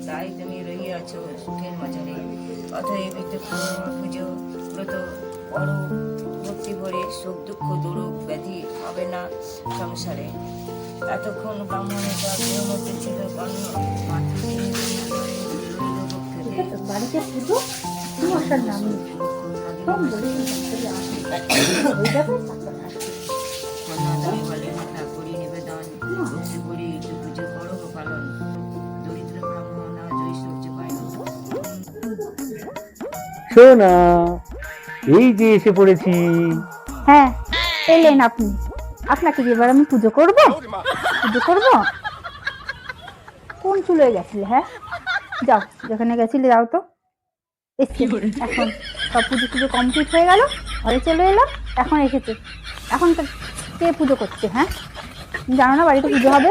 তাই তুমি রহিয়াছ সুখের মাঝারে। অতএব পুজো ব্রত করো ভক্তি ভরে, সুখ দুঃখ দুরূপ ব্যাধি হবে না সংসারে। এতক্ষণ ব্রাহ্মণের গৃহের মধ্যে ছিল কর্ণ বাড়িতে পুজো আসার নাম নেই। কন্যাদানে বলেন ঠাকুরি নিবেদন ভক্তি করি পুজো করো পালন। দরিদ্র ব্রাহ্মণ আজ ঐশ্বর্য পায় না। শোনা, এই যে এসে পড়েছি। হ্যাঁ, এলেন আপনি। আপনাকে কি এবার আমি পুজো করব? পুজো করব? কোন চুলোয় গেছিলে? হ্যাঁ, যাও, যেখানে গেছিলে যাও তো। এখন সব পুজো পুজো কমপ্লিট হয়ে গেল, ঘরে চলে এলাম, এখন এসেছে। এখন তো কে পুজো করছে? হ্যাঁ, জানো না বাড়িতে পুজো হবে?